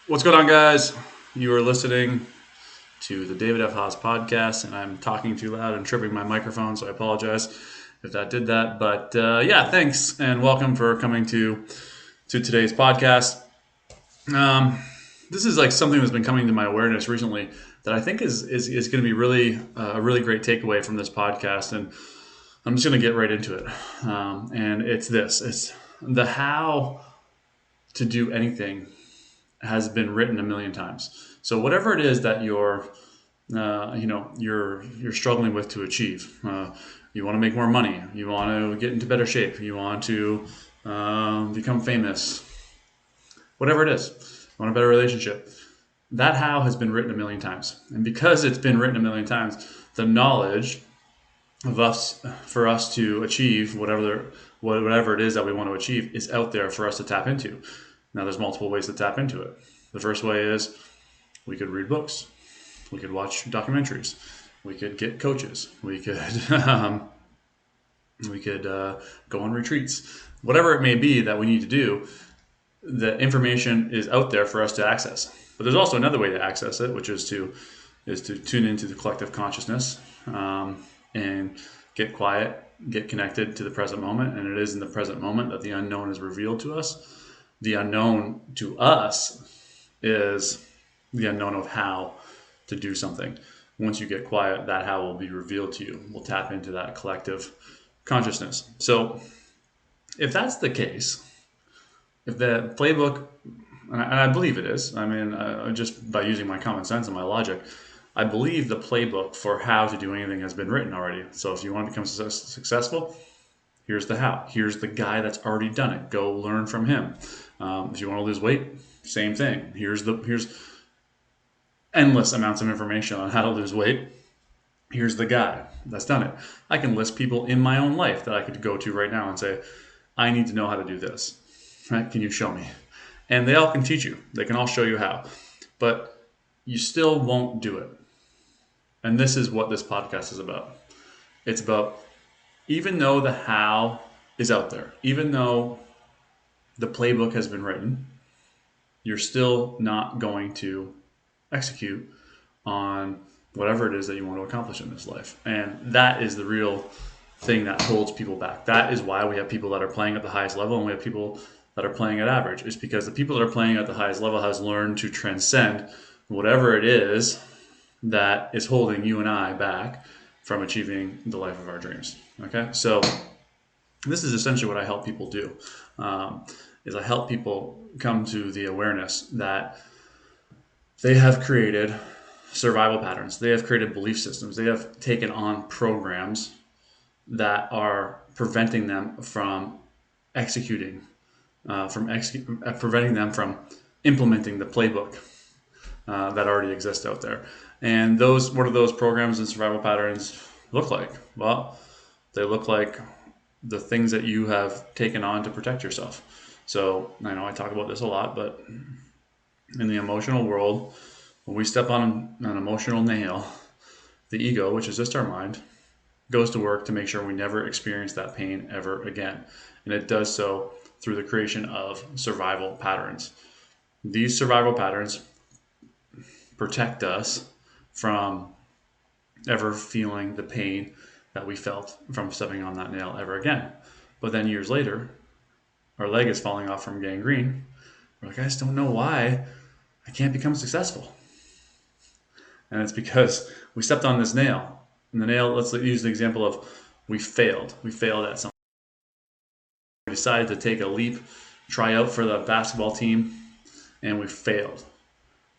What's going on, guys? You are listening to the David F. Haas podcast, and I'm talking too loud and tripping my microphone, so I apologize if that did that. But yeah, thanks and welcome for coming to today's podcast. Um, this is like something that's been coming to my awareness recently that I think is going to be really a really great takeaway from this podcast, and I'm just going to get right into it. And it's this: it's the how to do anything has been written a million times. So whatever it is that you're struggling with to achieve, you want to make more money, you want to get into better shape, you want to become famous, whatever it is, you want a better relationship. That how has been written a million times, and because it's been written a million times, the knowledge of us for us to achieve whatever it is that we want to achieve is out there for us to tap into. Now, there's multiple ways to tap into it. The first way is we could read books, we could watch documentaries, we could get coaches, we could go on retreats, whatever it may be that we need to do. The information is out there for us to access. But there's also another way to access it, which is to tune into the collective consciousness and get quiet, get connected to the present moment. And it is in the present moment that the unknown is revealed to us. The unknown to us is the unknown of how to do something. Once you get quiet, that how will be revealed to you. We'll tap into that collective consciousness. So if that's the case, if the playbook, and I believe it is, I mean, just by using my common sense and my logic, I believe the playbook for how to do anything has been written already. So if you want to become successful, here's the how. Here's the guy that's already done it. Go learn from him. If you want to lose weight, same thing. Here's endless amounts of information on how to lose weight. Here's the guy that's done it. I can list people in my own life that I could go to right now and say, I need to know how to do this. Right? Can you show me? And they all can teach you. They can all show you how. But you still won't do it. And this is what this podcast is about. It's about, even though the how is out there, even though the playbook has been written, you're still not going to execute on whatever it is that you want to accomplish in this life. And that is the real thing that holds people back. That is why we have people that are playing at the highest level and we have people that are playing at average. It's because the people that are playing at the highest level has learned to transcend whatever it is that is holding you and I back from achieving the life of our dreams. Okay, so this is essentially what I help people do. Is I help people come to the awareness that they have created survival patterns. They have created belief systems. They have taken on programs that are preventing them from executing, preventing them from implementing the playbook that already exists out there. And what do those programs and survival patterns look like? Well, they look like the things that you have taken on to protect yourself. So I know I talk about this a lot, but in the emotional world, when we step on an emotional nail, the ego, which is just our mind, goes to work to make sure we never experience that pain ever again. And it does so through the creation of survival patterns. These survival patterns protect us from ever feeling the pain that we felt from stepping on that nail ever again. But then years later, our leg is falling off from gangrene. We're like, I just don't know why I can't become successful. And it's because we stepped on this nail. And the nail, let's use the example of we failed. We failed at something. We decided to take a leap, try out for the basketball team, and we failed.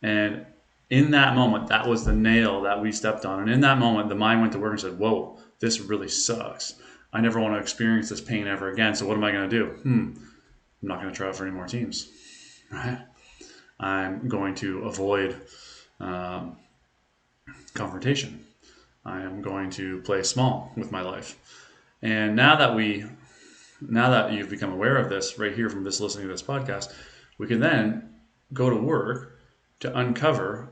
And in that moment, that was the nail that we stepped on. And in that moment, the mind went to work and said, whoa, this really sucks. I never want to experience this pain ever again. So what am I going to do? I'm not going to try out for any more teams. Right? I'm going to avoid confrontation. I am going to play small with my life. And now that you've become aware of this right here from this listening to this podcast, we can then go to work to uncover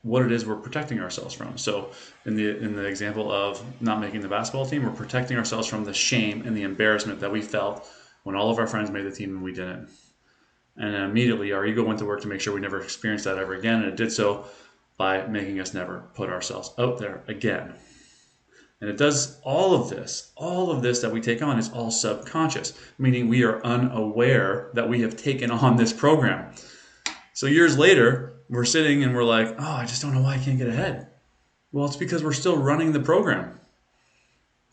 what it is we're protecting ourselves from. So in the example of not making the basketball team, we're protecting ourselves from the shame and the embarrassment that we felt when all of our friends made the team and we didn't. And then immediately our ego went to work to make sure we never experienced that ever again. And it did so by making us never put ourselves out there again. And it does all of this that we take on is all subconscious, meaning we are unaware that we have taken on this program. So years later, we're sitting and we're like, oh, I just don't know why I can't get ahead. Well, it's because we're still running the program.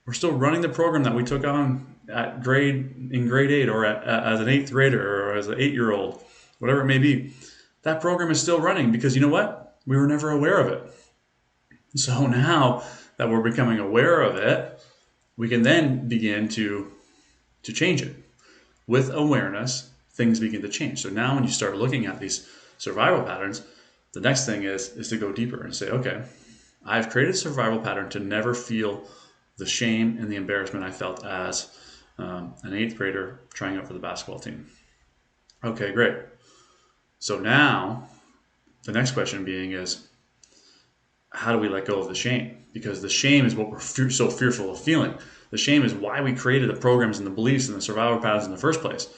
We're still running the program that we took on in grade 8 or as an 8th grader or as an 8-year-old, whatever it may be. That program is still running because you know what? We were never aware of it. So now that we're becoming aware of it, we can then begin to change it. With awareness, things begin to change. So now when you start looking at these survival patterns, the next thing is to go deeper and say, okay, I've created a survival pattern to never feel the shame and the embarrassment I felt as an 8th grader trying out for the basketball team. Okay, great. So now the next question being is, how do we let go of the shame? Because the shame is what we're so fearful of feeling. The shame is why we created the programs and the beliefs and the survival patterns in the first place.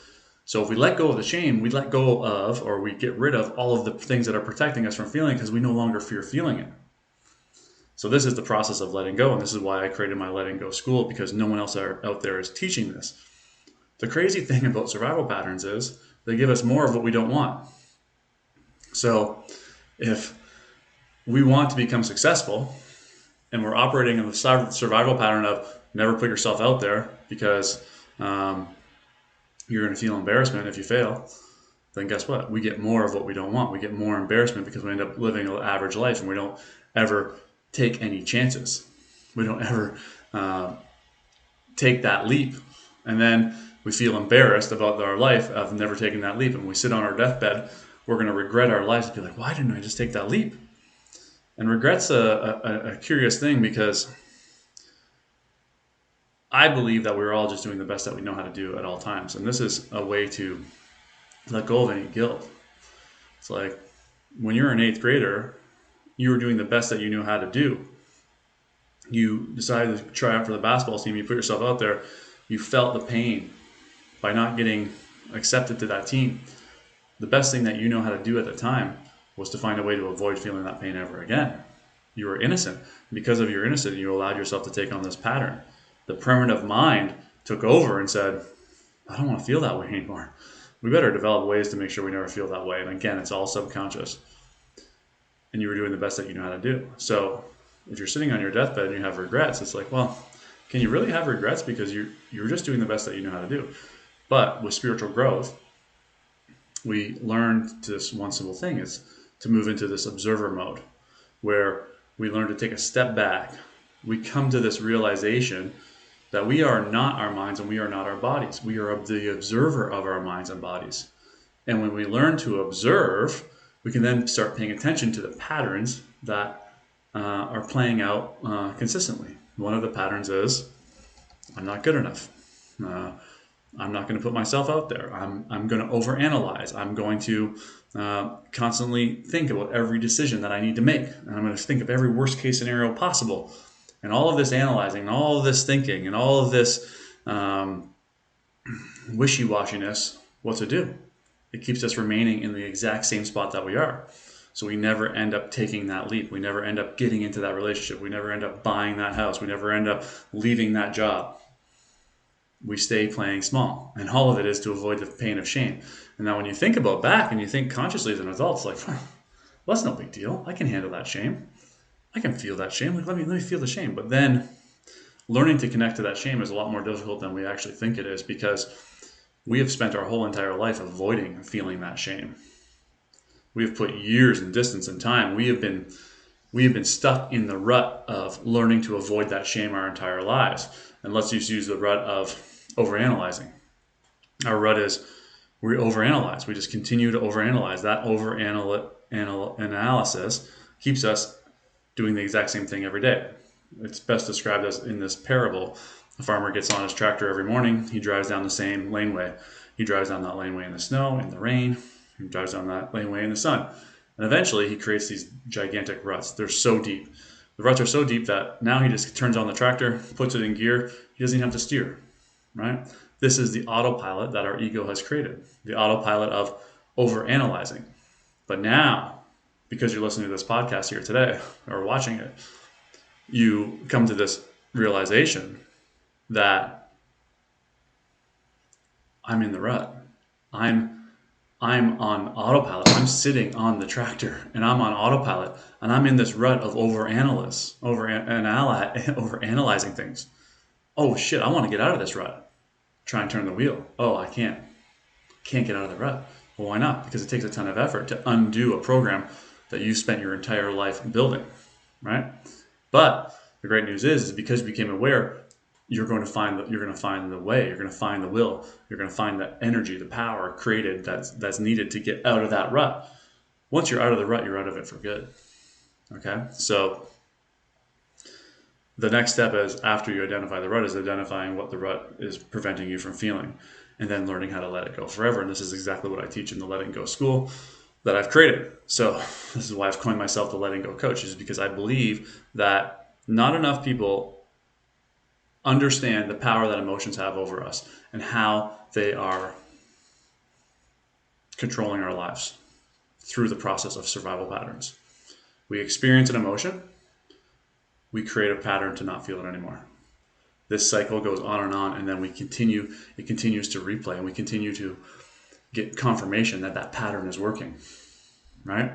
So if we let go of the shame, we let go of, or we get rid of all of the things that are protecting us from feeling because we no longer fear feeling it. So this is the process of letting go, and this is why I created my Letting Go school, because no one else out there is teaching this. The crazy thing about survival patterns is they give us more of what we don't want. So if we want to become successful and we're operating in the survival pattern of never put yourself out there because you're going to feel embarrassment if you fail, then guess what? We get more of what we don't want. We get more embarrassment because we end up living an average life and we don't ever take any chances. We don't ever take that leap. And then we feel embarrassed about our life of never taking that leap. And when we sit on our deathbed, we're going to regret our lives and be like, why didn't I just take that leap? And regret's a curious thing because I believe that we're all just doing the best that we know how to do at all times. And this is a way to let go of any guilt. It's like when you're an 8th grader, you were doing the best that you knew how to do. You decided to try out for the basketball team. You put yourself out there. You felt the pain by not getting accepted to that team. The best thing that you know how to do at the time was to find a way to avoid feeling that pain ever again. You were innocent. Because of your innocence, you allowed yourself to take on this pattern. The primitive mind took over and said, I don't want to feel that way anymore. We better develop ways to make sure we never feel that way. And again, it's all subconscious. And you were doing the best that you know how to do. So if you're sitting on your deathbed and you have regrets, it's like, well, can you really have regrets? Because you're just doing the best that you know how to do. But with spiritual growth, we learned this one simple thing is to move into this observer mode where we learn to take a step back. We come to this realization that we are not our minds and we are not our bodies. We are the observer of our minds and bodies. And when we learn to observe, we can then start paying attention to the patterns that are playing out consistently. One of the patterns is, I'm not good enough. I'm not going to put myself out there. I'm going to overanalyze. I'm going to constantly think about every decision that I need to make. And I'm going to think of every worst case scenario possible. And all of this analyzing, and all of this thinking, and all of this wishy-washiness, what to do? It keeps us remaining in the exact same spot that we are. So we never end up taking that leap. We never end up getting into that relationship. We never end up buying that house. We never end up leaving that job. We stay playing small. And all of it is to avoid the pain of shame. And now when you think about back and you think consciously as an adult, it's like, well, that's no big deal. I can handle that shame. I can feel that shame. Like, let me feel the shame. But then learning to connect to that shame is a lot more difficult than we actually think it is, because we have spent our whole entire life avoiding feeling that shame. We have put years and distance and time. We have been stuck in the rut of learning to avoid that shame our entire lives. And let's just use the rut of overanalyzing. Our rut is we overanalyze. We just continue to overanalyze. That overanalysis keeps us doing the exact same thing every day. It's best described as in this parable. A farmer gets on his tractor every morning. He drives down the same laneway. He drives down that laneway in the snow, in the rain. He drives down that laneway in the sun. And eventually he creates these gigantic ruts. They're so deep. The ruts are so deep that now he just turns on the tractor, puts it in gear. He doesn't even have to steer. right? This is the autopilot that our ego has created, the autopilot of overanalyzing. But now, because you're listening to this podcast here today or watching it, you come to this realization that I'm in the rut. I'm on autopilot. I'm sitting on the tractor and I'm on autopilot and I'm in this rut of overanalyzing things. Oh shit, I want to get out of this rut. Try and turn the wheel. Oh, I can't. Can't get out of the rut. Well, why not? Because it takes a ton of effort to undo a program that you spent your entire life building, right? But the great news is because you became aware, you're going to find the way, you're going to find the will, you're going to find the energy, the power created that's needed to get out of that rut. Once you're out of the rut, you're out of it for good. Okay, so the next step is, after you identify the rut, is identifying what the rut is preventing you from feeling, and then learning how to let it go forever. And this is exactly what I teach in the Letting Go school that I've created. So this is why I've coined myself the Letting Go coach, is because I believe that not enough people understand the power that emotions have over us and how they are controlling our lives through the process of survival patterns. We experience an emotion, we create a pattern to not feel it anymore. This cycle goes on, and then it continues to replay, and we continue to get confirmation that that pattern is working, right?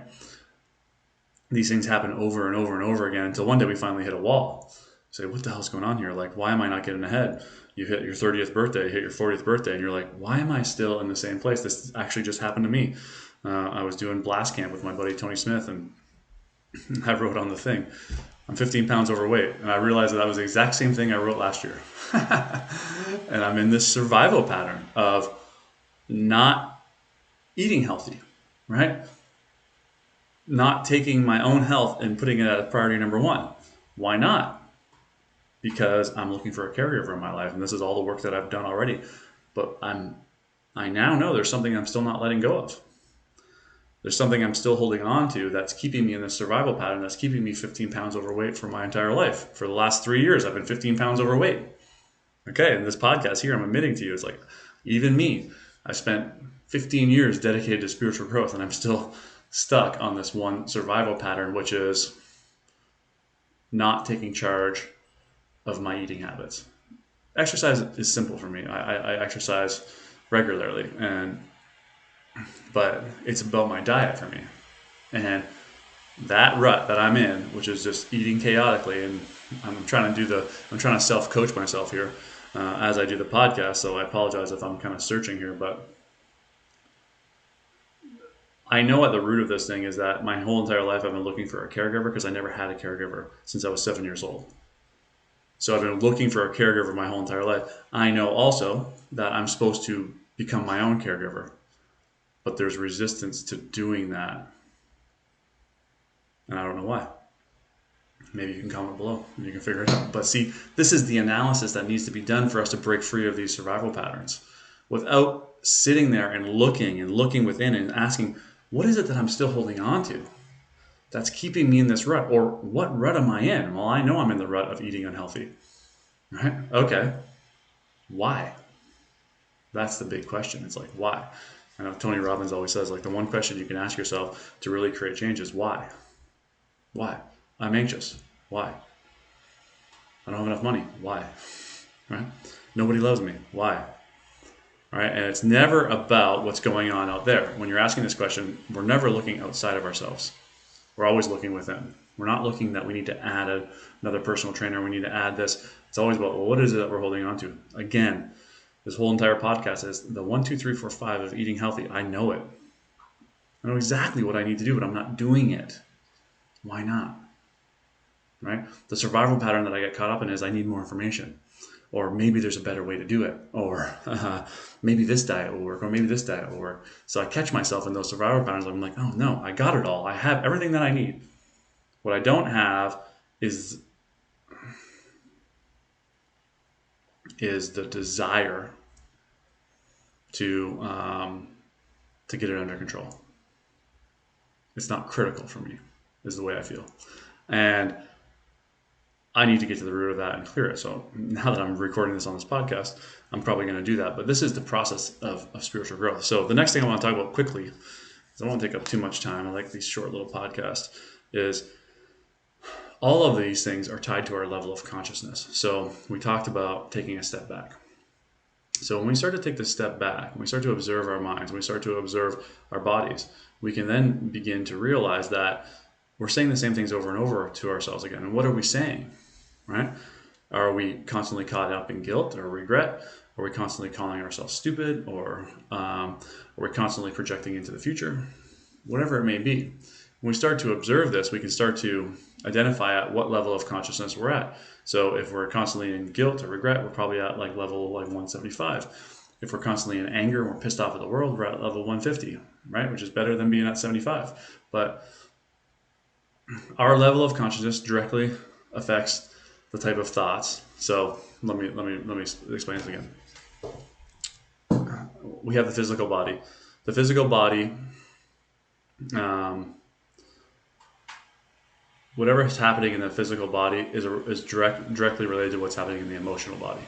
These things happen over and over and over again until one day we finally hit a wall. Say, what the hell's going on here? Like, why am I not getting ahead? You hit your 30th birthday, you hit your 40th birthday, and you're like, why am I still in the same place? This actually just happened to me. I was doing blast camp with my buddy Tony Smith, and I wrote on the thing, I'm 15 pounds overweight. And I realized that was the exact same thing I wrote last year. And I'm in this survival pattern of not eating healthy, right? Not taking my own health and putting it at priority number one. Why not? Because I'm looking for a caregiver in my life, and this is all the work that I've done already. But I now know there's something I'm still not letting go of. There's something I'm still holding on to that's keeping me in this survival pattern, that's keeping me 15 pounds overweight for my entire life. For the last 3 years, I've been 15 pounds overweight. Okay, and this podcast here, I'm admitting to you, it's like, even me, I spent 15 years dedicated to spiritual growth, and I'm still stuck on this one survival pattern, which is not taking charge of my eating habits. Exercise is simple for me. I exercise regularly, but it's about my diet for me. And that rut that I'm in, which is just eating chaotically, and I'm trying to self-coach myself here as I do the podcast, so I apologize if I'm kind of searching here, but I know at the root of this thing is that my whole entire life I've been looking for a caregiver because I never had a caregiver since I was 7 years old. So I've been looking for a caregiver my whole entire life. I know also that I'm supposed to become my own caregiver, but there's resistance to doing that. And I don't know why. Maybe you can comment below and you can figure it out. But see, this is the analysis that needs to be done for us to break free of these survival patterns. Without sitting there and looking within and asking, what is it that I'm still holding on to that's keeping me in this rut? Or what rut am I in? Well, I know I'm in the rut of eating unhealthy. Right? Okay. Why? That's the big question. It's like, why? I know Tony Robbins always says, like, the one question you can ask yourself to really create change is why? Why? I'm anxious. Why? I don't have enough money. Why? Right? Nobody loves me. Why? Right? And it's never about what's going on out there. When you're asking this question, we're never looking outside of ourselves. We're always looking within. We're not looking that we need to add another personal trainer. We need to add this. It's always about, well, what is it that we're holding on to? Again, this whole entire podcast is the 1, 2, 3, 4, 5 of eating healthy. I know it. I know exactly what I need to do, but I'm not doing it. Why not? Right? The survival pattern that I get caught up in is I need more information. Or maybe there's a better way to do it. Or maybe this diet will work. Or maybe this diet will work. So I catch myself in those survival patterns. I'm like, oh no, I got it all. I have everything that I need. What I don't have is the desire to get it under control. It's not critical for me, is the way I feel. And I need to get to the root of that and clear it. So now that I'm recording this on this podcast, I'm probably going to do that. But this is the process of spiritual growth. So the next thing I want to talk about quickly, because I won't take up too much time, I like these short little podcasts, is all of these things are tied to our level of consciousness. So we talked about taking a step back. So when we start to take this step back, when we start to observe our minds, when we start to observe our bodies, we can then begin to realize that we're saying the same things over and over to ourselves again. And what are we saying, right? Are we constantly caught up in guilt or regret? Are we constantly calling ourselves stupid? Or are we constantly projecting into the future? Whatever it may be. When we start to observe this, we can start to identify at what level of consciousness we're at. So if we're constantly in guilt or regret, we're probably at like level like 175. If we're constantly in anger and we're pissed off at the world, we're at level 150, right? Which is better than being at 75. But our level of consciousness directly affects the type of thoughts. So let me explain this again. We have the physical body. The physical body, whatever is happening in the physical body is directly related to what's happening in the emotional body.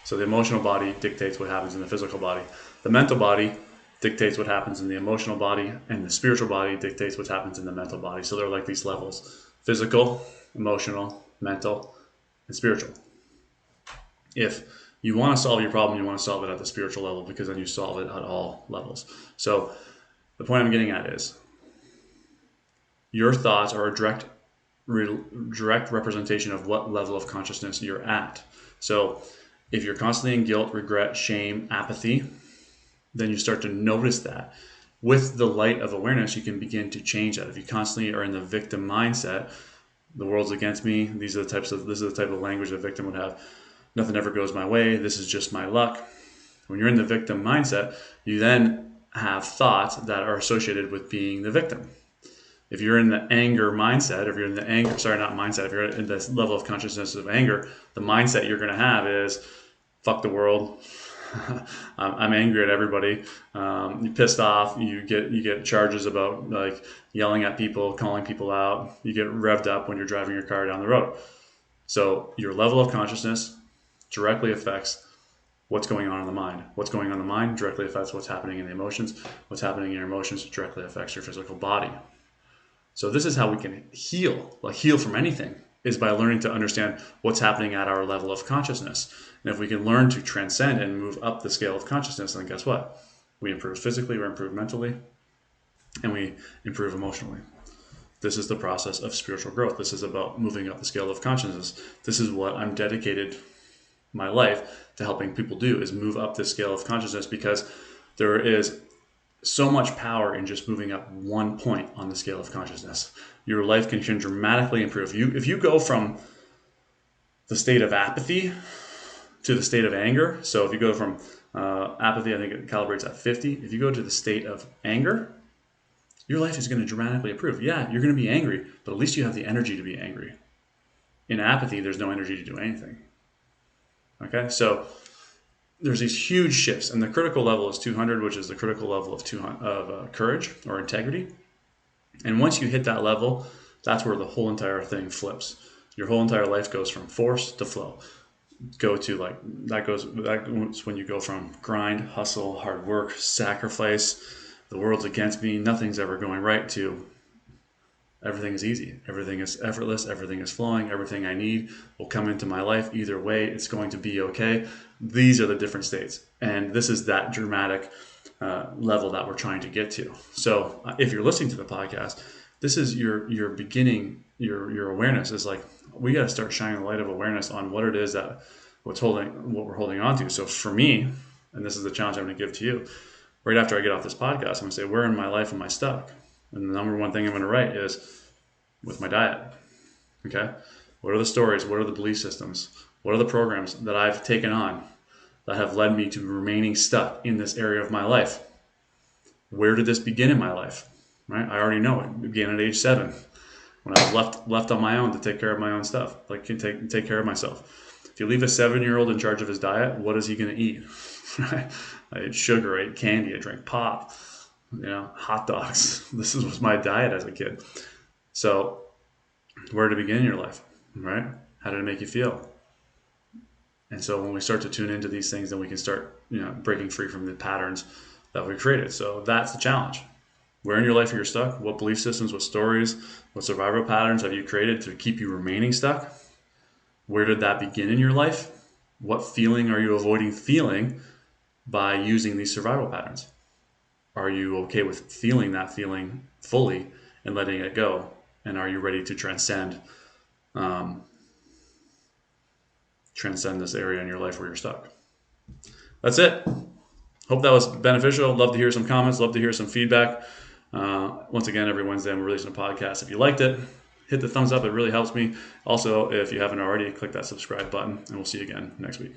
So the emotional body dictates what happens in the physical body. The mental body dictates what happens in the emotional body, and the spiritual body dictates what happens in the mental body. So they're like these levels: physical, emotional, mental, and spiritual. If you want to solve your problem, you want to solve it at the spiritual level, because then you solve it at all levels. So the point I'm getting at is your thoughts are a direct representation of what level of consciousness you're at. So if you're constantly in guilt, regret, shame, apathy, then you start to notice that. With the light of awareness, you can begin to change that. If you constantly are in the victim mindset, the world's against me, this is the type of language a victim would have. Nothing ever goes my way. This is just my luck. When you're in the victim mindset, you then have thoughts that are associated with being the victim. If you're in the anger mindset, if you're in the anger, if you're in this level of consciousness of anger, the mindset you're going to have is, fuck the world. I'm angry at everybody. You're pissed off. You get charges about like yelling at people, calling people out. You get revved up when you're driving your car down the road. So your level of consciousness directly affects what's going on in the mind. What's going on in the mind directly affects what's happening in the emotions. What's happening in your emotions directly affects your physical body. So this is how we can heal from anything, is by learning to understand what's happening at our level of consciousness. And if we can learn to transcend and move up the scale of consciousness, then guess what? We improve physically, we improve mentally, and we improve emotionally. This is the process of spiritual growth. This is about moving up the scale of consciousness. This is what I'm dedicated my life to helping people do, is move up the scale of consciousness, because there is so much power in just moving up 1 point on the scale of consciousness. Your life can dramatically improve. If you go from the state of apathy to the state of anger, so if you go from apathy, I think it calibrates at 50. If you go to the state of anger, your life is going to dramatically improve. Yeah, you're going to be angry, but at least you have the energy to be angry. In apathy, there's no energy to do anything. Okay, so there's these huge shifts, and the critical level is 200, which is the critical level of courage or integrity. And once you hit that level, that's where the whole entire thing flips. Your whole entire life goes from force to flow. That's when you go from grind, hustle, hard work, sacrifice, the world's against me, nothing's ever going right, to everything is easy, everything is effortless, everything is flowing, everything I need will come into my life. Either way, it's going to be okay. These are the different states. And this is that dramatic level that we're trying to get to. So if you're listening to the podcast, this is your beginning, your awareness is like, we got to start shining the light of awareness on what it is that what we're holding on to. So for me, and this is the challenge I'm going to give to you, right after I get off this podcast, I'm going to say, where in my life am I stuck? And the number one thing I'm going to write is with my diet. Okay? What are the stories? What are the belief systems? What are the programs that I've taken on that have led me to remaining stuck in this area of my life? Where did this begin in my life? Right? I already know it began at age 7, when I was left on my own to take care of my own stuff, like take care of myself. If you leave a 7-year-old in charge of his diet, what is he going to eat? Right? I ate sugar, I ate candy, I drank pop, hot dogs. This was my diet as a kid. So where to begin in your life, right? How did it make you feel? And so when we start to tune into these things, then we can start, breaking free from the patterns that we created. So that's the challenge. Where in your life you're stuck? What belief systems, what stories, what survival patterns have you created to keep you remaining stuck? Where did that begin in your life? What feeling are you avoiding feeling by using these survival patterns? Are you okay with feeling that feeling fully and letting it go? And are you ready to transcend this area in your life where you're stuck? That's it. Hope that was beneficial. Love to hear some comments. Love to hear some feedback. Once again, every Wednesday I'm releasing a podcast. If you liked it, hit the thumbs up. It really helps me. Also, if you haven't already, click that subscribe button, and we'll see you again next week.